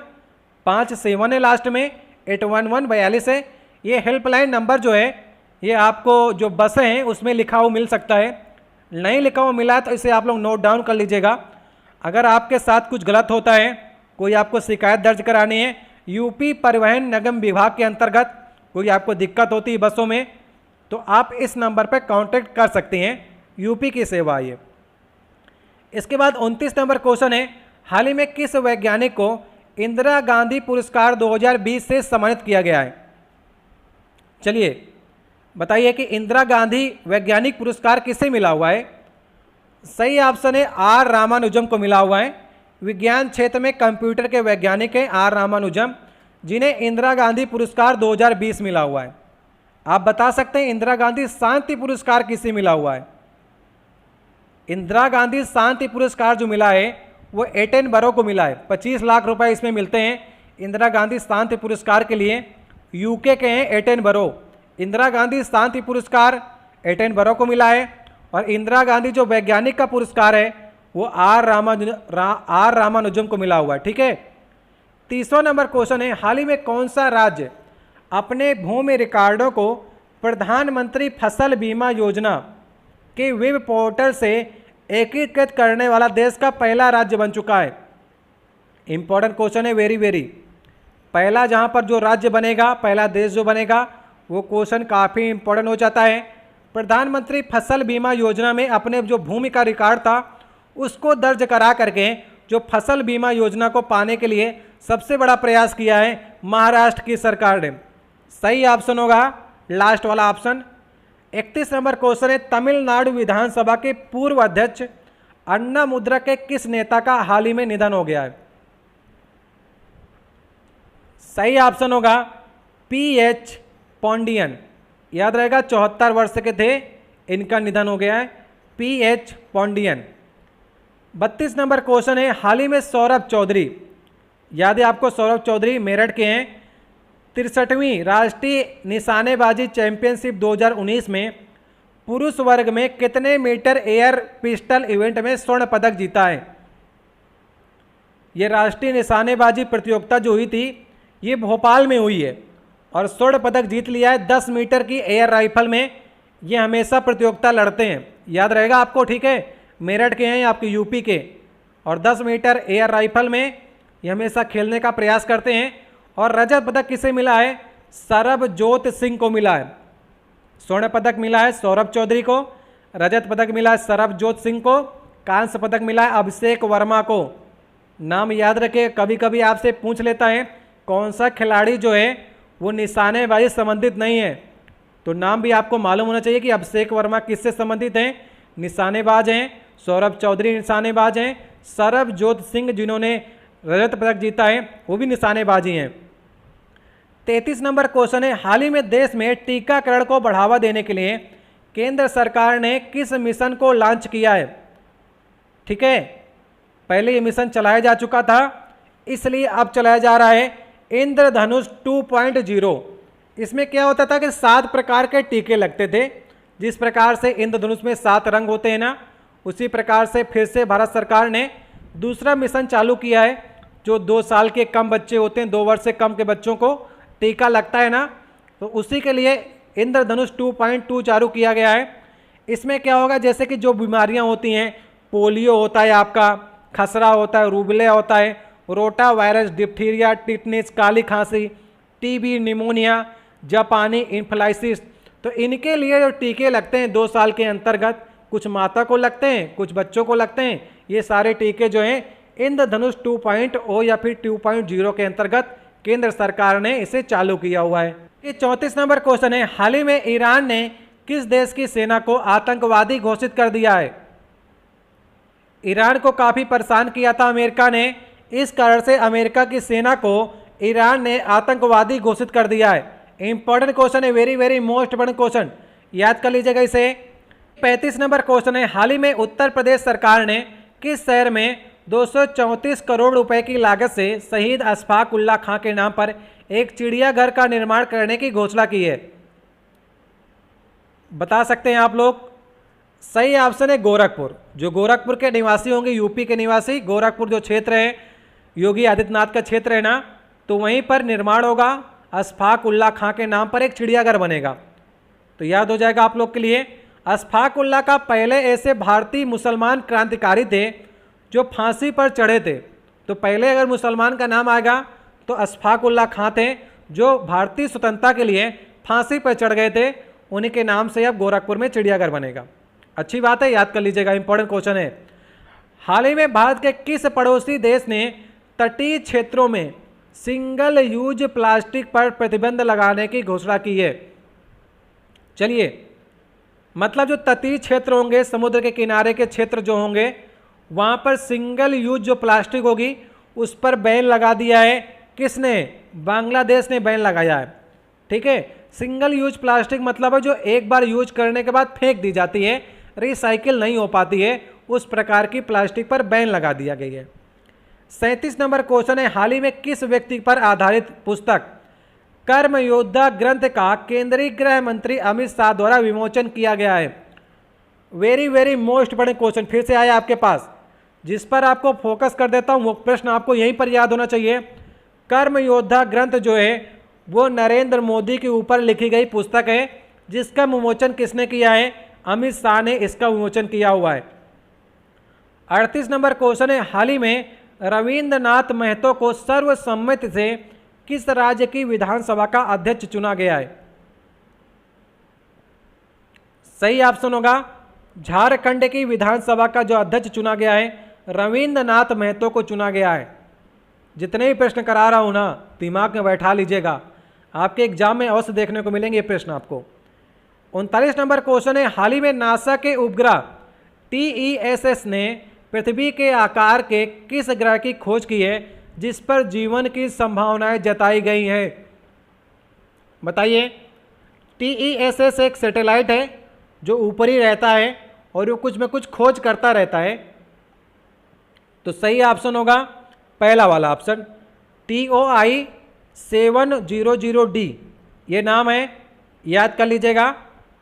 5 7 है लास्ट में, 81142 है। ये हेल्पलाइन नंबर जो है ये आपको जो बसें हैं उसमें लिखा हुआ मिल सकता है। नहीं लिखा हुआ मिला तो इसे आप लोग नोट डाउन कर लीजिएगा। अगर आपके साथ कुछ गलत होता है, कोई आपको शिकायत दर्ज करानी है, यूपी परिवहन निगम विभाग के अंतर्गत कोई आपको दिक्कत होती है बसों में, तो आप इस नंबर पर कांटेक्ट कर सकते हैं। यूपी की सेवा ये। इसके बाद 29 नंबर क्वेश्चन है, हाल ही में किस वैज्ञानिक को इंदिरा गांधी पुरस्कार 2020 से सम्मानित किया गया है? चलिए बताइए कि इंदिरा गांधी वैज्ञानिक पुरस्कार किसे मिला हुआ है? सही ऑप्शन है आर रामानुजम को मिला हुआ है। विज्ञान क्षेत्र में कंप्यूटर के वैज्ञानिक हैं आर रामानुजम, जिन्हें इंदिरा गांधी पुरस्कार 2020 मिला हुआ है। आप बता सकते हैं इंदिरा गांधी शांति पुरस्कार किसे मिला हुआ है? इंदिरा गांधी शांति पुरस्कार जो मिला है वो एटनबरो को मिला है। 25 लाख रुपए इसमें मिलते हैं इंदिरा गांधी शांति पुरस्कार के लिए। यूके के हैं एटनबरो। इंदिरा गांधी शांति पुरस्कार एटनबरो को मिला है और इंदिरा गांधी जो वैज्ञानिक का पुरस्कार है वो आर रामानुजम को मिला हुआ है। ठीक है। 30वां नंबर क्वेश्चन है, हाल ही में कौन सा राज्य अपने भूमि रिकॉर्डों को प्रधानमंत्री फसल बीमा योजना के वेब पोर्टल से एकीकृत करने वाला देश का पहला राज्य बन चुका है? इंपॉर्टेंट क्वेश्चन है, वेरी वेरी। पहला जहां पर जो राज्य बनेगा, पहला देश जो बनेगा, वो क्वेश्चन काफ़ी इंपॉर्टेंट हो जाता है। प्रधानमंत्री फसल बीमा योजना में अपने जो भूमि का रिकॉर्ड था उसको दर्ज करा करके जो फसल बीमा योजना को पाने के लिए सबसे बड़ा प्रयास किया है महाराष्ट्र की सरकार ने। सही ऑप्शन होगा लास्ट वाला ऑप्शन। 31 नंबर क्वेश्चन है, तमिलनाडु विधानसभा के पूर्व अध्यक्ष अन्ना मुद्रा के किस नेता का हाल ही में निधन हो गया है? सही ऑप्शन होगा PH पॉन्डियन। याद रहेगा 74 वर्ष के थे, इनका निधन हो गया है, PH पॉन्डियन। 32 नंबर क्वेश्चन है, हाल ही में सौरभ चौधरी, याद है आपको सौरभ चौधरी मेरठ के हैं, 63वीं राष्ट्रीय निशानेबाजी चैंपियनशिप 2019 में पुरुष वर्ग में कितने मीटर एयर पिस्टल इवेंट में स्वर्ण पदक जीता है? यह राष्ट्रीय निशानेबाजी प्रतियोगिता जो हुई थी ये भोपाल में हुई है और स्वर्ण पदक जीत लिया है 10 मीटर की एयर राइफल में। ये हमेशा प्रतियोगिता लड़ते हैं, याद रहेगा आपको, ठीक है, मेरठ के हैं आपके यूपी के, और 10 मीटर एयर राइफल में ये हमेशा खेलने का प्रयास करते हैं। और रजत पदक किसे मिला है? सरबजोत सिंह को मिला है। स्वर्ण पदक मिला है सौरभ चौधरी को, रजत पदक मिला है सरबजोत सिंह को, कांस्य पदक मिला है अभिषेक वर्मा को। नाम याद रखे, कभी कभी आपसे पूछ लेता है कौन सा खिलाड़ी जो है वो निशानेबाजी संबंधित नहीं है, तो नाम भी आपको मालूम होना चाहिए कि अभिषेक वर्मा किससे संबंधित हैं, निशानेबाज हैं, सौरभ चौधरी निशानेबाज हैं, सरबजोत सिंह जिन्होंने रजत पदक जीता है वो भी निशानेबाजी हैं। 33 नंबर क्वेश्चन है, हाल ही में देश में टीकाकरण को बढ़ावा देने के लिए केंद्र सरकार ने किस मिशन को लॉन्च किया है? ठीक है, पहले ये मिशन चलाया जा चुका था, इसलिए अब चलाया जा रहा है इंद्रधनुष 2.0। इसमें क्या होता था कि 7 प्रकार के टीके लगते थे। जिस प्रकार से इंद्रधनुष में 7 रंग होते हैं ना, उसी प्रकार से फिर से भारत सरकार ने दूसरा मिशन चालू किया है। जो 2 साल के कम बच्चे होते हैं, 2 वर्ष से कम के बच्चों को टीका लगता है ना, तो उसी के लिए इंद्रधनुष 2.2 चालू किया गया है। इसमें क्या होगा, जैसे कि जो बीमारियां होती हैं, पोलियो होता है आपका, खसरा होता है, रूबेला होता है, रोटा वायरस, डिप्थीरिया, टिटनेस, काली खांसी, टीबी, निमोनिया, जापानी इन्फ्लुएंजा, तो इनके लिए जो टीके लगते हैं 2 साल के अंतर्गत, कुछ माता को लगते हैं, कुछ बच्चों को लगते हैं। ये सारे टीके जो हैं इंद्रधनुष 2.0 या फिर 2.0 के अंतर्गत केंद्र सरकार ने इसे चालू किया हुआ है। ये 34 नंबर क्वेश्चन है, हाल ही में ईरान ने किस देश की सेना को आतंकवादी घोषित कर दिया है? ईरान को काफी परेशान किया था अमेरिका ने, इस कारण से अमेरिका की सेना को ईरान ने आतंकवादी घोषित कर दिया है। इंपॉर्टेंट क्वेश्चन है, very very most important question, याद कर लीजिएगा इसे। 35 नंबर क्वेश्चन है, हाल ही में उत्तर प्रदेश सरकार ने किस शहर में 234 करोड़ रुपए की लागत से शहीद अशफाक उल्लाह खां के नाम पर एक चिड़ियाघर का निर्माण करने की घोषणा की है? बता सकते हैं आप लोग? सही ऑप्शन है गोरखपुर। जो गोरखपुर के निवासी होंगे, यूपी के निवासी, गोरखपुर जो क्षेत्र है योगी आदित्यनाथ का क्षेत्र है ना, तो वहीं पर निर्माण होगा, अशफाक उल्लाह खां के नाम पर एक चिड़ियाघर बनेगा। तो याद हो जाएगा आप लोग के लिए। अशफाक उल्लाह का पहले ऐसे भारतीय मुसलमान क्रांतिकारी थे जो फांसी पर चढ़े थे, तो पहले अगर मुसलमान का नाम आएगा तो अशफाक उल्लाह खां थे जो भारतीय स्वतंत्रता के लिए फांसी पर चढ़ गए थे, उन्हीं के नाम से अब गोरखपुर में चिड़ियाघर बनेगा। अच्छी बात है, याद कर लीजिएगा, इंपॉर्टेंट क्वेश्चन है। हाल ही में भारत के किस पड़ोसी देश ने तटीय क्षेत्रों में सिंगल यूज प्लास्टिक पर प्रतिबंध लगाने की घोषणा की है? चलिए, मतलब जो तटीय क्षेत्र होंगे, समुद्र के किनारे के क्षेत्र जो होंगे, वहां पर सिंगल यूज जो प्लास्टिक होगी उस पर बैन लगा दिया है। किसने? बांग्लादेश ने बैन लगाया है। ठीक है, सिंगल यूज प्लास्टिक मतलब है जो एक बार यूज करने के बाद फेंक दी जाती है, रिसाइकिल नहीं हो पाती है, उस प्रकार की प्लास्टिक पर बैन लगा दिया गई है। 37 नंबर क्वेश्चन है, हाल ही में किस व्यक्ति पर आधारित पुस्तक कर्म योद्धा ग्रंथ का केंद्रीय गृह मंत्री अमित शाह द्वारा विमोचन किया गया है? Very very most important question फिर से आया आपके पास, जिस पर आपको फोकस कर देता हूं, वो प्रश्न आपको यहीं पर याद होना चाहिए। कर्म योद्धा ग्रंथ जो है वो नरेंद्र मोदी के ऊपर लिखी गई पुस्तक है, जिसका विमोचन किसने किया है? अमित शाह ने इसका विमोचन किया हुआ है। 38 नंबर क्वेश्चन है, हाल ही में रविंद्रनाथ महतो को सर्वसम्मति से किस राज्य की विधानसभा का अध्यक्ष चुना गया है? सही ऑप्शन होगा झारखंड की विधानसभा का जो अध्यक्ष चुना गया है, रविंद्रनाथ महतो को चुना गया है। जितने भी प्रश्न करा रहा हूं ना, दिमाग में बैठा लीजिएगा, आपके एग्जाम में अवश्य देखने को मिलेंगे ये प्रश्न आपको। 39 नंबर क्वेश्चन है, हाल ही में नासा के उपग्रह TESS ने पृथ्वी के आकार के किस ग्रह की खोज की है जिस पर जीवन की संभावनाएं जताई गई हैं? बताइए। TESS एक सैटेलाइट है जो ऊपर ही रहता है और वो कुछ में कुछ खोज करता रहता है। तो सही ऑप्शन होगा पहला वाला ऑप्शन, TOI 700D ये नाम है, याद कर लीजिएगा।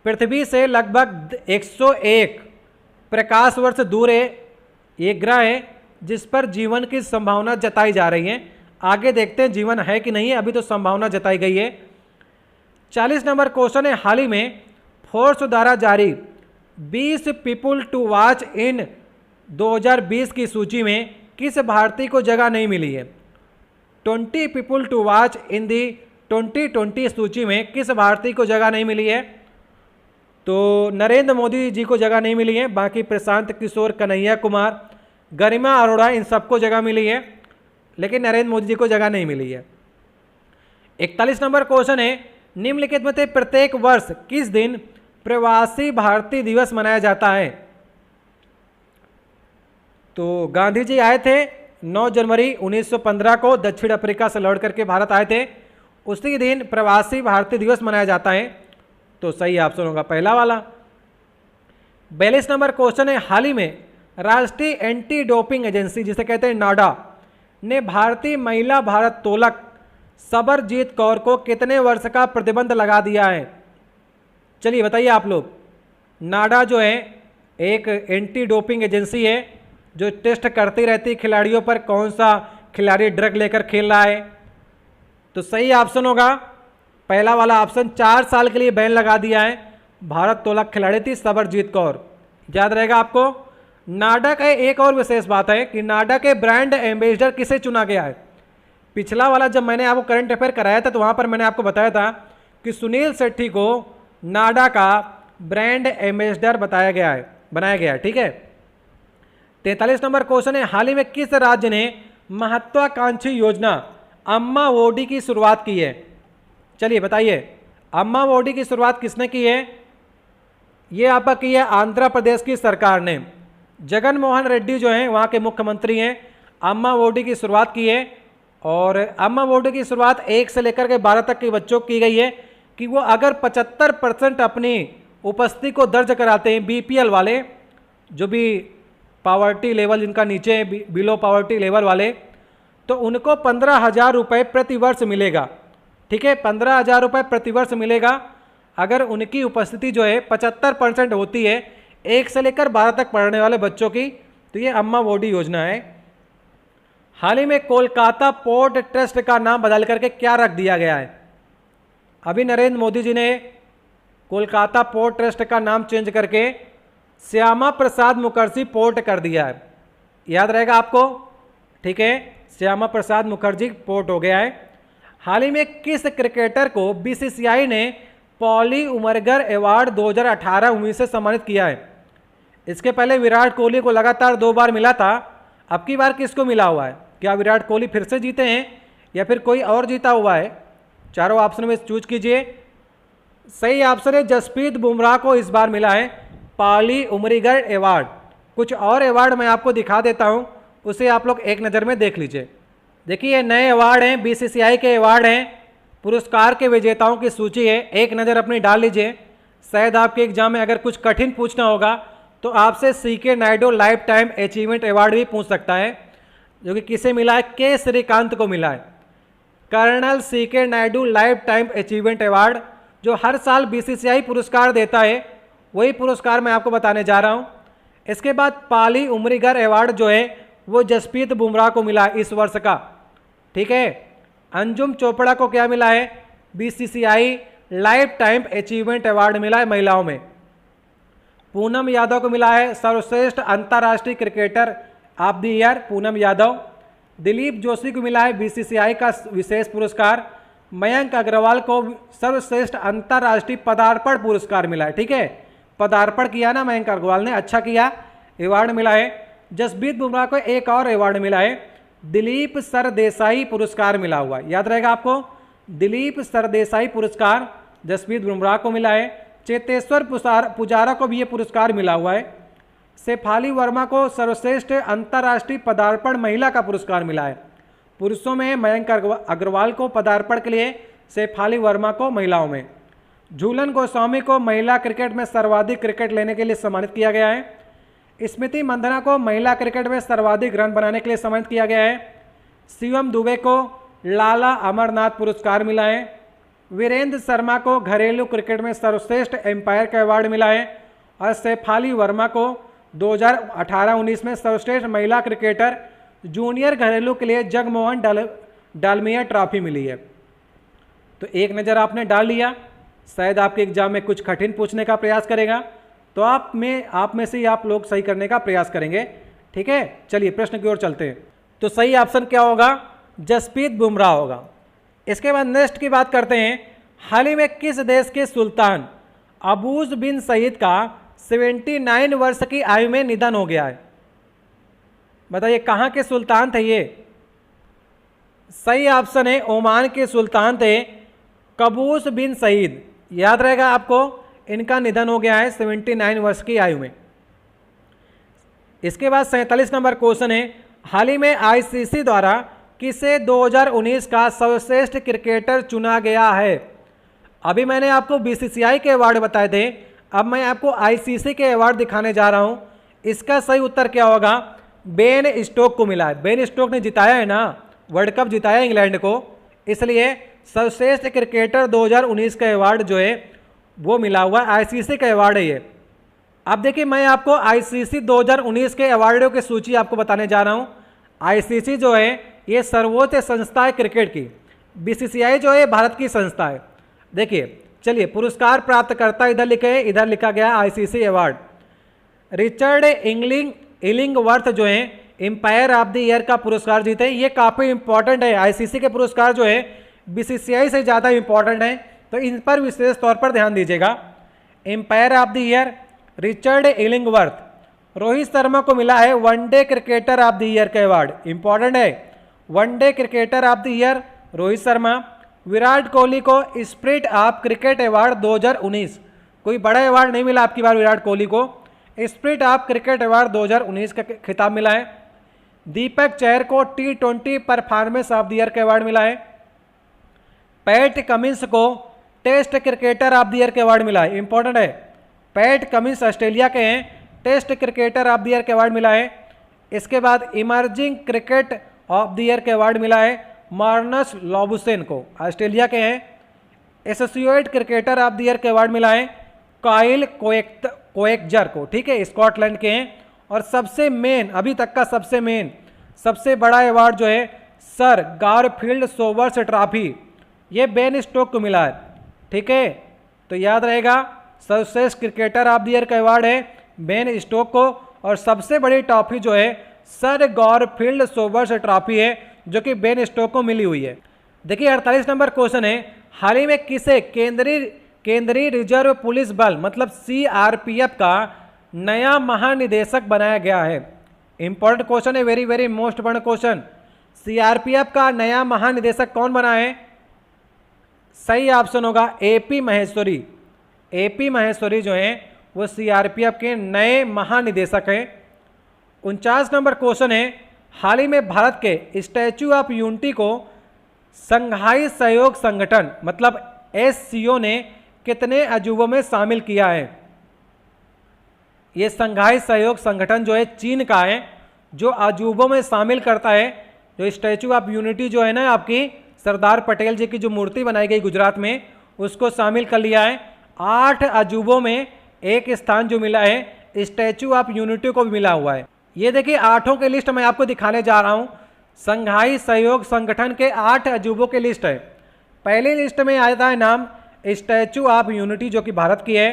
पृथ्वी से लगभग 101 प्रकाश वर्ष दूर है, ये ग्रह है जिस पर जीवन की संभावना जताई जा रही है। आगे देखते हैं जीवन है कि नहीं है, अभी तो संभावना जताई गई है। 40 नंबर क्वेश्चन है, हाल ही में फोर्ब्स द्वारा जारी 20 पीपुल टू वॉच इन 2020 की सूची में किस भारतीय को जगह नहीं मिली है? 20 पीपुल टू वॉच इन दी 2020 सूची में किस भारतीय को जगह नहीं मिली है? तो नरेंद्र मोदी जी को जगह नहीं मिली है, बाकी प्रशांत किशोर, कन्हैया कुमार, गरिमा अरोड़ा, इन सबको जगह मिली है, लेकिन नरेंद्र मोदी जी को जगह नहीं मिली है। 41 नंबर क्वेश्चन है, निम्नलिखित में से प्रत्येक वर्ष किस दिन प्रवासी भारतीय दिवस मनाया जाता है? तो गांधी जी आए थे 9 जनवरी 1915 को दक्षिण अफ्रीका से लौट करके भारत आए थे, उसी दिन प्रवासी भारतीय दिवस मनाया जाता है। तो सही ऑप्शन होगा पहला वाला। 42 नंबर क्वेश्चन है, हाल ही में राष्ट्रीय एंटी डोपिंग एजेंसी जिसे कहते हैं नाडा ने भारतीय महिला भारोत्तोलक सबरजीत कौर को कितने वर्ष का प्रतिबंध लगा दिया है? चलिए बताइए आप लोग। नाडा जो है एक एंटी डोपिंग एजेंसी है जो टेस्ट करती रहती खिलाड़ियों पर, कौन सा खिलाड़ी ड्रग लेकर खेल रहा है। तो सही ऑप्शन होगा पहला वाला ऑप्शन, 4 साल के लिए बैन लगा दिया है। भारोत्तोलक खिलाड़ी थी सबरजीत कौर, याद रहेगा आपको। नाडा का एक और विशेष बात है कि नाडा के ब्रांड एम्बेसडर किसे चुना गया है? पिछला वाला जब मैंने आपको करंट अफेयर कराया था तो वहाँ पर मैंने आपको बताया था कि सुनील शेट्टी को नाडा का ब्रांड एम्बेसडर बनाया गया है, ठीक है। 43 नंबर क्वेश्चन है, हाल ही में किस राज्य ने महत्वाकांक्षी योजना अम्मा ओडी की शुरुआत की है? चलिए बताइए, अम्मा ओडी की शुरुआत किसने की है? ये आपका की है आंध्र प्रदेश की सरकार ने। जगन मोहन रेड्डी जो हैं वहाँ के मुख्यमंत्री हैं, अम्मा ओडी की शुरुआत की है। और अम्मा ओडी की शुरुआत 1 से लेकर के 12 तक के बच्चों की गई है कि वो अगर 75% अपनी उपस्थिति को दर्ज कराते हैं, BPL वाले जो भी पावर्टी लेवल जिनका नीचे है, बिलो पावर्टी लेवल वाले, तो उनको 15,000 रुपये प्रति वर्ष मिलेगा, ठीक है। 15,000 रुपये प्रति वर्ष मिलेगा अगर उनकी उपस्थिति जो है 75% होती है 1 से लेकर 12 तक पढ़ने वाले बच्चों की। तो ये अम्मा ओडी योजना है। हाल ही में कोलकाता पोर्ट ट्रस्ट का नाम बदल करके क्या रख दिया गया है? अभी नरेंद्र मोदी जी ने कोलकाता पोर्ट ट्रस्ट का नाम चेंज करके श्यामा प्रसाद मुखर्जी पोर्ट कर दिया है, याद रहेगा आपको, ठीक है। श्यामा प्रसाद मुखर्जी पोर्ट हो गया है। हाल ही में किस क्रिकेटर को BCCI ने पॉली उमरगर अवार्ड 2018-19 से सम्मानित किया है? इसके पहले विराट कोहली को लगातार 2 बार मिला था, अब की बार किसको मिला हुआ है? क्या विराट कोहली फिर से जीते हैं या फिर कोई और जीता हुआ है? चारों ऑप्शन में चूज कीजिए। सही ऑप्शन है जसप्रीत बुमराह को इस बार मिला है पॉली उमरगर अवार्ड। कुछ और अवार्ड मैं आपको दिखा देता हूं, उसे आप लोग एक नज़र में देख लीजिए। देखिए ये नए अवार्ड हैं, BCCI के अवार्ड हैं, पुरस्कार के विजेताओं की सूची है, एक नज़र अपनी डाल लीजिए। शायद आपके एग्जाम में अगर कुछ कठिन पूछना होगा तो आपसे CK Naidu life time achievement award भी पूछ सकता है, जो कि किसे मिला है? के श्रीकांत को मिला है। Colonel CK Naidu life time achievement award जो हर साल BCCI पुरस्कार देता है, वही पुरस्कार मैं आपको बताने जा रहा हूँ। इसके बाद पॉली उमरगर अवार्ड जो है वो जसप्रीत बुमराह को मिला है इस वर्ष का, ठीक है। अंजुम चोपड़ा को क्या मिला है? BCCI life time achievement award मिला है महिलाओं में। पूनम यादव को मिला है सर्वश्रेष्ठ अंतर्राष्ट्रीय cricketer of the year, Poonam Yadav. Dilip Joshi को मिला है BCCI का विशेष पुरस्कार। मयंक अग्रवाल को सर्वश्रेष्ठ अंतर्राष्ट्रीय पदार्पण पुरस्कार मिला है, ठीक है। पदार्पण किया ना मयंक अग्रवाल ने, अच्छा किया, अवार्ड मिला है। जसप्रीत बुमराह को एक और अवार्ड मिला है, दिलीप सरदेसाई पुरस्कार मिला हुआ है, याद रहेगा आपको। दिलीप सरदेसाई पुरस्कार जसप्रीत बुमराह को मिला है। चेतेश्वर पुजारा को भी ये पुरस्कार मिला हुआ है। शेफाली वर्मा को सर्वश्रेष्ठ अंतर्राष्ट्रीय पदार्पण महिला का पुरस्कार मिला है। पुरुषों में मयंक अग्रवाल को पदार्पण के लिए, शेफाली वर्मा को महिलाओं में। झूलन गोस्वामी को महिला क्रिकेट में सर्वाधिक क्रिकेट लेने के लिए सम्मानित किया गया है। स्मृति मंदाना को महिला क्रिकेट में सर्वाधिक रन बनाने के लिए सम्मानित किया गया है। शिवम दुबे को लाला अमरनाथ पुरस्कार मिला है। वीरेंद्र शर्मा को घरेलू क्रिकेट में सर्वश्रेष्ठ एम्पायर का अवार्ड मिला है। और शेफाली वर्मा को 2018-19 में सर्वश्रेष्ठ महिला क्रिकेटर जूनियर घरेलू के लिए जगमोहन डालमिया ट्रॉफी मिली है। तो एक नज़र आपने डाल लिया, शायद आपके एग्जाम में कुछ कठिन पूछने का प्रयास करेगा, तो आप में से ही आप लोग सही करने का प्रयास करेंगे। ठीक है, चलिए प्रश्न की ओर चलते हैं। तो सही ऑप्शन क्या होगा? जसप्रीत बुमराह होगा। इसके बाद नेक्स्ट की बात करते हैं। हाल ही में किस देश के सुल्तान अबूज बिन सईद का 79 वर्ष की आयु में निधन हो गया है? बताइए कहाँ के सुल्तान थे ये? सही ऑप्शन है ओमान के सुल्तान थे कबूस बिन सईद। याद रहेगा आपको, इनका निधन हो गया है 79 वर्ष की आयु में। इसके बाद 47 नंबर क्वेश्चन है, हाल ही में आईसीसी द्वारा किसे 2019 का सर्वश्रेष्ठ क्रिकेटर चुना गया है? अभी मैंने आपको बीसीसीआई के अवार्ड बताए थे, अब मैं आपको आईसीसी के अवार्ड दिखाने जा रहा हूं। इसका सही उत्तर क्या होगा? बेन स्टोक को मिला है। बेन स्टोक ने जिताया है ना, वर्ल्ड कप जिताया इंग्लैंड को, इसलिए सर्वश्रेष्ठ क्रिकेटर 2019 का अवार्ड जो है वो मिला हुआ आईसीसी का अवार्ड है ये। अब देखिए मैं आपको आईसीसी 2019 के अवार्डों की सूची आपको बताने जा रहा हूं। आईसीसी जो है ये सर्वोच्च संस्था है क्रिकेट की। बीसीसीआई जो है भारत की संस्था है। देखिए चलिए पुरस्कार प्राप्तकर्ता इधर लिखे, इधर लिखा गया आईसीसी अवार्ड। रिचर्ड इलिंगवर्थ जो है एम्पायर ऑफ द ईयर का पुरस्कार जीते। ये काफ़ी इंपॉर्टेंट है, आईसीसी के पुरस्कार जो है बीसीसीआई से ज़्यादा इंपॉर्टेंट है, तो इन पर विशेष तौर पर ध्यान दीजिएगा। Umpire of the year Richard Illingworth. Rohit Sharma को मिला है one day cricketer of the year का अवार्ड, इंपॉर्टेंट है। One day cricketer of the year Rohit Sharma. Virat Kohli को स्पिरिट ऑफ क्रिकेट अवार्ड 2019। कोई बड़ा अवार्ड नहीं मिला आपकी बार विराट कोहली को, स्पिरिट ऑफ क्रिकेट अवार्ड 2019 का खिताब मिला है। दीपक चहर को T20 performance of the year का अवार्ड मिला है। पैट कमिंस को test cricketer of the year का अवार्ड मिला है, इंपॉर्टेंट है। पैट कमिंस ऑस्ट्रेलिया के हैं, test cricketer of the year का अवार्ड मिला है। इसके बाद emerging cricket of the year का अवार्ड मिला है मार्नस लॉबुसेन को, ऑस्ट्रेलिया के हैं। Associate cricketer of the year का अवार्ड मिला है काइल कोएक्जर को, ठीक है, स्कॉटलैंड के हैं। और सबसे मेन, अभी तक का सबसे मेन, सबसे बड़ा अवार्ड जो है सर गारफील्ड सोबर्स ट्रॉफी, ये बेन स्टोक को मिला है। ठीक है, तो याद रहेगा सर्वश्रेष्ठ क्रिकेटर ऑफ द ईयर का अवार्ड है बेन स्टोक को, और सबसे बड़ी ट्रॉफी जो है सर गारफील्ड सोबर्स ट्रॉफी है जो कि बेन स्टोक को मिली हुई है। देखिए 48 नंबर क्वेश्चन है, हाल ही में किसे केंद्रीय रिजर्व पुलिस बल मतलब सीआरपीएफ का नया महानिदेशक बनाया गया है? इंपॉर्टेंट क्वेश्चन है, very very most important question. CRPF का नया महानिदेशक कौन बना है? सही ऑप्शन होगा एपी महेश्वरी। एपी महेश्वरी जो हैं वो सीआरपीएफ के नए महानिदेशक हैं। 49 नंबर क्वेश्चन है, हाल ही में भारत के स्टैच्यू ऑफ यूनिटी को संघाई सहयोग संगठन मतलब एससीओ ने कितने अजूबों में शामिल किया है? ये संघाई सहयोग संगठन जो है चीन का है, जो अजूबों में शामिल करता है। जो स्टैच्यू ऑफ यूनिटी जो है ना आपकी सरदार पटेल जी की जो मूर्ति बनाई गई गुजरात में, उसको शामिल कर लिया है। 8 अजूबों में एक स्थान जो मिला है स्टैच्यू ऑफ यूनिटी को भी मिला हुआ है। ये देखिए 8 की लिस्ट मैं आपको दिखाने जा रहा हूँ। संघाई सहयोग संगठन के 8 अजूबों की लिस्ट है। पहली लिस्ट में आता है नाम स्टैच्यू ऑफ यूनिटी जो कि भारत की है।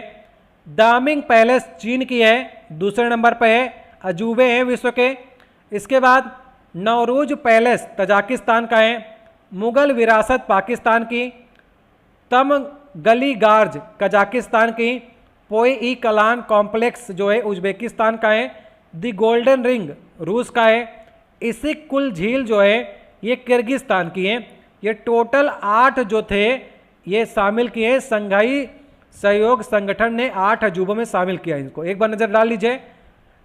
दामिंग पैलेस चीन की है, दूसरे नंबर पर है, अजूबे हैं विश्व के। इसके बाद नौरूज पैलेस तजाकिस्तान का है। मुगल विरासत पाकिस्तान की। तमगली गार्ज कजाकिस्तान की। पोई ई कलान कॉम्प्लेक्स जो है उज्बेकिस्तान का है। दी गोल्डन रिंग रूस का है। इसिक कुल झील जो है ये किर्गिस्तान की है। ये टोटल 8 जो थे ये शामिल किए संघाई सहयोग संगठन ने 8 अजूबों में शामिल किया इनको। एक बार नज़र डाल लीजिए,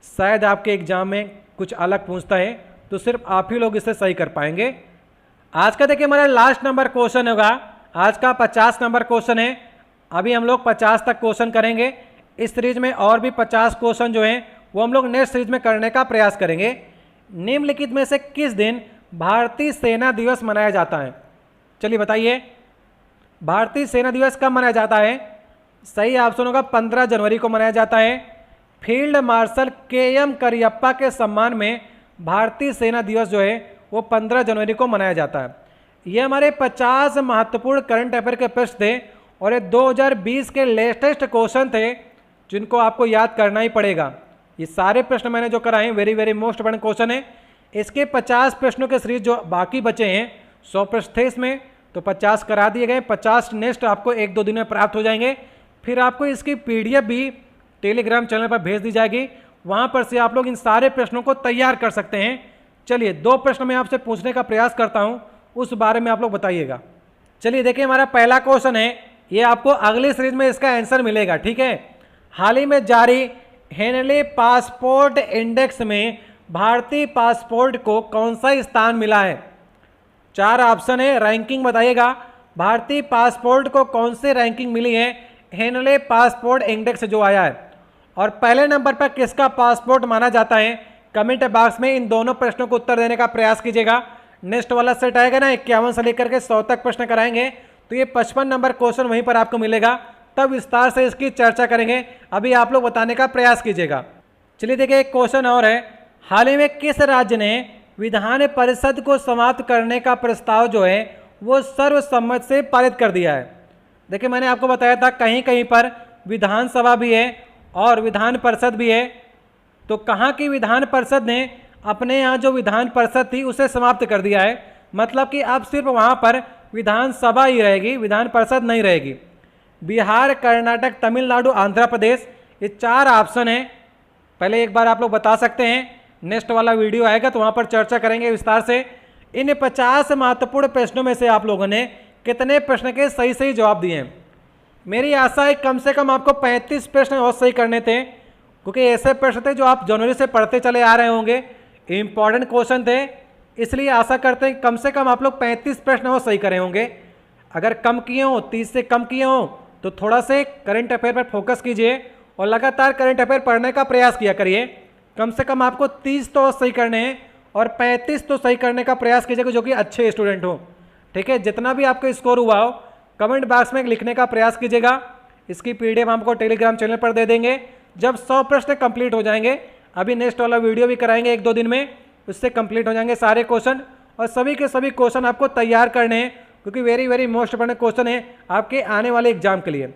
शायद आपके एग्जाम में कुछ अलग पूछता है तो सिर्फ आप ही लोग इसे सही कर पाएंगे। आज का देखिए हमारा लास्ट नंबर क्वेश्चन होगा, आज का 50 नंबर क्वेश्चन है। अभी हम लोग 50 तक क्वेश्चन करेंगे। इस सीरीज में और भी 50 क्वेश्चन जो हैं वो हम लोग नेक्स्ट सीरीज में करने का प्रयास करेंगे। निम्नलिखित में से किस दिन भारतीय सेना दिवस मनाया जाता है? चलिए बताइए, भारतीय सेना दिवस कब मनाया जाता है? सही ऑप्शन होगा 15 जनवरी को मनाया जाता है। Field marshal KM. करियप्पा के सम्मान में भारतीय सेना दिवस जो है वो 15 जनवरी को मनाया जाता है। ये हमारे 50 महत्वपूर्ण करंट अफेयर के प्रश्न थे और ये 2020 के लेटेस्ट क्वेश्चन थे जिनको आपको याद करना ही पड़ेगा। ये सारे प्रश्न मैंने जो कराए हैं very very most important question है। इसके 50 प्रश्नों के सीरीज जो बाकी बचे हैं, 100 प्रश्न थे इसमें, तो 50 करा दिए गए। 50 नेक्स्ट आपको 1-2 दिन में प्राप्त हो जाएंगे। फिर आपको इसकी PDF भी टेलीग्राम चैनल पर भेज दी जाएगी, वहाँ पर से आप लोग इन सारे प्रश्नों को तैयार कर सकते हैं। चलिए 2 प्रश्न मैं आपसे पूछने का प्रयास करता हूँ, उस बारे में आप लोग बताइएगा। चलिए देखिए, हमारा पहला क्वेश्चन है, ये आपको अगली सीरीज में इसका आंसर मिलेगा, ठीक है। हाल ही में जारी हेनले पासपोर्ट इंडेक्स में भारतीय पासपोर्ट को कौन सा स्थान मिला है? 4 ऑप्शन है, रैंकिंग बताइएगा। भारतीय पासपोर्ट को कौन सी रैंकिंग मिली है हेनले पासपोर्ट इंडेक्स जो आया है, और पहले नंबर पर किसका पासपोर्ट माना जाता है? कमेंट बॉक्स में इन दोनों प्रश्नों को उत्तर देने का प्रयास कीजिएगा। नेक्स्ट वाला सेट आएगा ना, 51 से लेकर के 100 तक प्रश्न कराएंगे, तो ये 55 नंबर क्वेश्चन वहीं पर आपको मिलेगा, तब विस्तार से इसकी चर्चा करेंगे। अभी आप लोग बताने का प्रयास कीजिएगा। चलिए देखिए, एक क्वेश्चन और है, हाल ही में किस राज्य ने विधान परिषद को समाप्त करने का प्रस्ताव जो है वो सर्वसम्मत से पारित कर दिया है? देखिए, मैंने आपको बताया था कहीं कहीं पर विधानसभा भी है और विधान परिषद भी है, तो कहाँ की विधान परिषद ने अपने यहाँ जो विधान परिषद थी उसे समाप्त कर दिया है, मतलब कि अब सिर्फ वहाँ पर विधानसभा ही रहेगी, विधान परिषद नहीं रहेगी। बिहार, कर्नाटक, तमिलनाडु, आंध्र प्रदेश, ये 4 ऑप्शन हैं। पहले एक बार आप लोग बता सकते हैं, नेक्स्ट वाला वीडियो आएगा तो वहाँ पर चर्चा करेंगे विस्तार से। इन 50 महत्वपूर्ण प्रश्नों में से आप लोगों ने कितने प्रश्न के सही सही जवाब दिए हैं? मेरी आशा है कम से कम आपको 35 प्रश्न और सही करने थे, क्योंकि ऐसे प्रश्न थे जो आप जनवरी से पढ़ते चले आ रहे होंगे, इंपॉर्टेंट क्वेश्चन थे, इसलिए आशा करते हैं कम से कम आप लोग 35 प्रश्न और सही करे होंगे। अगर कम किए हों, 30 से कम किए हों, तो थोड़ा से करंट अफेयर पर फोकस कीजिए और लगातार करंट अफेयर पढ़ने का प्रयास किया करिए। कम से कम आपको 30 तो सही करने हैं और 35 तो सही करने का प्रयास कीजिएगा, जो कि अच्छे स्टूडेंट हो, ठीक है। जितना भी आपका स्कोर हुआ हो कमेंट बॉक्स में लिखने का प्रयास कीजिएगा। इसकी PDF आपको टेलीग्राम चैनल पर दे देंगे। जब 100 प्रश्न कंप्लीट हो जाएंगे, अभी नेक्स्ट वाला वीडियो भी कराएंगे 1-2 दिन में, उससे कंप्लीट हो जाएंगे सारे क्वेश्चन, और सभी के सभी क्वेश्चन आपको तैयार करने हैं, क्योंकि very very most important question है आपके आने वाले एग्जाम के लिए।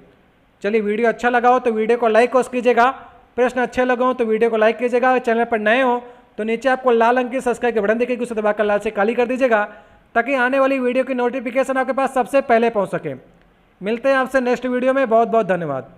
चलिए, वीडियो अच्छा लगा हो तो वीडियो को लाइक कीजिएगा, प्रश्न अच्छे लगे हो तो वीडियो को लाइक कीजिएगा, और चैनल पर नए हो तो नीचे आपको लाल अंक की सब्सक्राइब के बटन दिखेगी, उसे दबाकर लाल से काली कर दीजिएगा, ताकि आने वाली वीडियो की नोटिफिकेशन आपके पास सबसे पहले पहुंच सके। मिलते हैं आपसे नेक्स्ट वीडियो में, बहुत बहुत धन्यवाद।